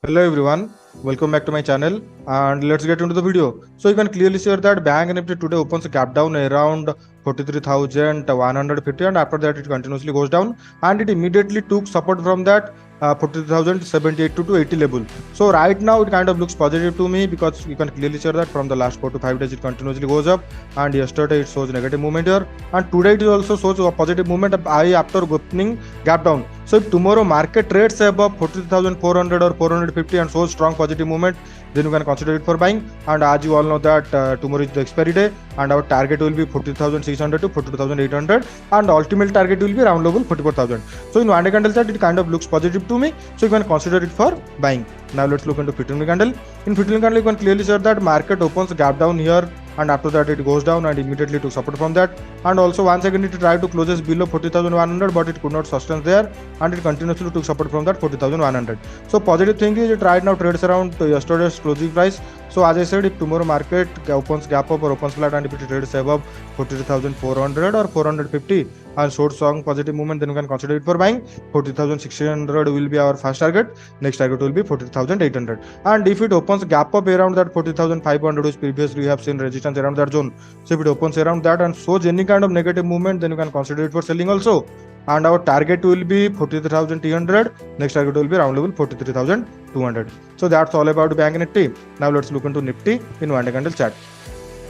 Hello everyone, welcome back to my channel and let's get into the video. So you can clearly see that Bank Nifty today opens a gap down around 43,150 and after that it continuously goes down and it immediately took support from that 43,078 to 80 level. So right now it kind of looks positive to me because you can clearly see that from the last 4 to 5 days it continuously goes up and yesterday it shows negative movement here and today it also shows a positive movement after opening gap down. So if tomorrow market trades above 43,400 or 450 and shows strong positive movement, then you can consider it for buying. And as you all know that tomorrow is the expiry day and our target will be 40,600 to 42,800 and ultimate target will be round level 44,000. So in one day candle chart it kind of looks positive to me, so you can consider it for buying. Now let's look into 15 minute candle. In 15 minute candle you can clearly see that market opens gap down here and after that it goes down and immediately took support from that, and also once again it tried to closes below 40,100 but it could not sustain there and it continuously took support from that 40,100. So positive thing is it right now trades around yesterday's closing price. So as I said, if tomorrow market opens gap up or opens flat and if it trades above 43,400 or 450 and short strong positive movement, then you can consider it for buying. 40,600 will be our first target. Next target will be 40,800. And if it opens gap up around that 40,500, which previously we have seen resistance around that zone. So if it opens around that and shows any kind of negative movement, then you can consider it for selling also. And our target will be 43,300. Next target will be round level 43,200. So that's all about Bank Nifty. Now let's look into Nifty in one day candle chart.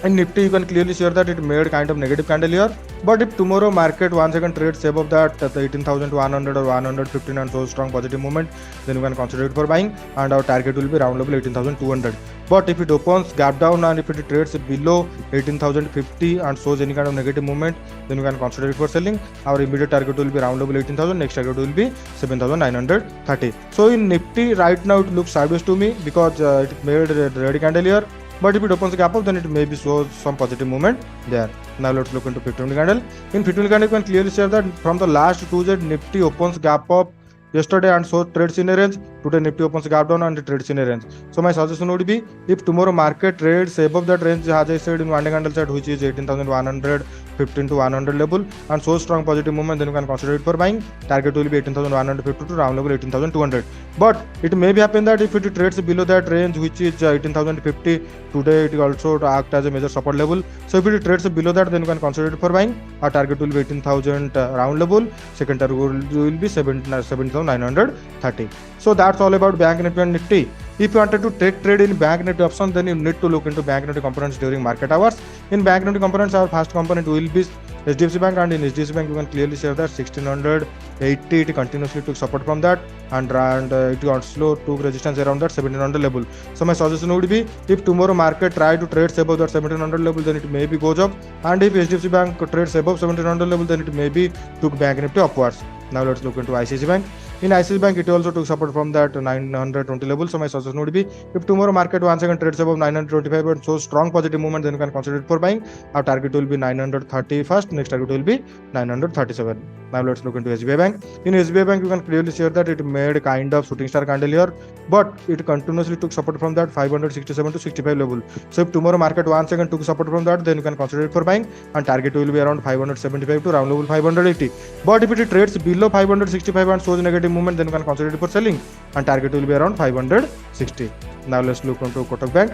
In Nifty, you can clearly see that it made kind of negative candle here. But if tomorrow market once again trades above that 18,100 or 115 and shows strong positive movement, then you can consider it for buying. And our target will be round level 18,200. But if it opens gap down and if it trades below 18,050 and shows any kind of negative movement, then you can consider it for selling. Our immediate target will be round level 18,000. Next target will be 7,930. So in Nifty right now it looks sideways to me because it made a red candle here. But if it opens a gap up, then it maybe shows some positive movement there. Now let's look into 15 minute candle. In 15 minute candle, you can clearly see that from the last 2 days, Nifty opens gap up yesterday and so trades in a range. Today Nifty opens gap down and it trades in a range. So my suggestion would be, if tomorrow market trades above that range, as I said in one day candle chart, which is 18,115 to 100 level and so strong positive movement, then you can consider it for buying. Target will be 18,150 to round level 18,200. But it may be happen that if it trades below that range, which is 18,050, today it will also act as a major support level. So if it trades below that, then you can consider it for buying. Our target will be 18,000 round level. Second target will be 7,930. So that's all about Bank Nifty and Nifty. If you wanted to take trade in Bank Nifty options, then you need to look into Bank Nifty components during market hours. In Bank Nifty components, our first component will be HDFC Bank, and in HDFC Bank you can clearly see that 1680 it continuously took support from that and it also took resistance around that 1700 level. So my suggestion would be, if tomorrow market try to trade above that 1700 level, then it maybe goes up, and if HDFC Bank trades above 1700 level, then it maybe took Bank Nifty upwards. Now let's look into ICICI Bank. In ICICI Bank, it also took support from that 920 level. So my suggestion would be, if tomorrow market once again trades above 925 and shows strong positive movement, then you can consider it for buying. Our target will be 930 first. Next target will be 937. Now let's look into SBI Bank. In SBI Bank, you can clearly see that it made kind of shooting star candle here, but it continuously took support from that 567 to 65 level. So if tomorrow market once again took support from that, then you can consider it for buying, and target will be around 575 to round level 580. But if it trades below 565 and shows negative movement, then you can consider it for selling, and target will be around 560. Now let's look into Kotak Bank.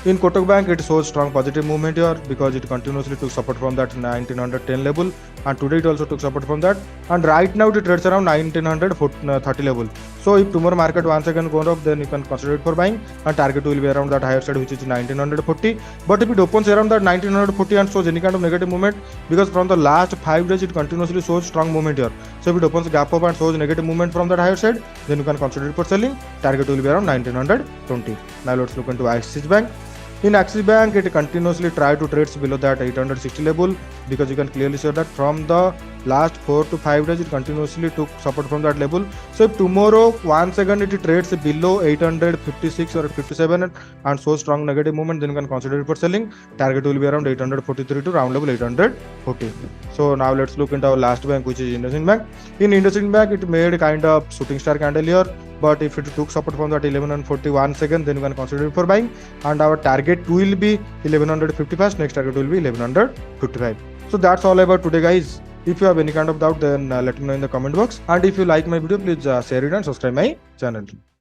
In Kotak Bank, it shows strong positive movement here because it continuously took support from that 1910 level, and today it also took support from that, and right now it trades around 1930 level. So if tomorrow market once again goes up, then you can consider it for buying, and target will be around that higher side, which is 1940. But if it opens around that 1940 and shows any kind of negative movement, because from the last 5 days it continuously shows strong movement here. So if it opens gap up and shows negative movement from that higher side, then you can consider it for selling. Target will be around 1920. Now let's look into Axis Bank. In Axis Bank, it continuously tried to trade below that 860 level because you can clearly see that from the last 4 to 5 days it continuously took support from that level. So if tomorrow once again it trades below 856 or 57 and shows strong negative movement, then you can consider it for selling. Target will be around 843 to round level 840. So now let's look into our last bank, which is IndusInd Bank. In IndusInd Bank, it made a kind of shooting star candle here, but if it took support from that 1140 once again, then you can consider it for buying, and our target will be 1150 first. Next target will be 1155. So that's all about today, guys. If you have any kind of doubt, then let me know in the comment box, and if you like my video, please share it and subscribe my channel.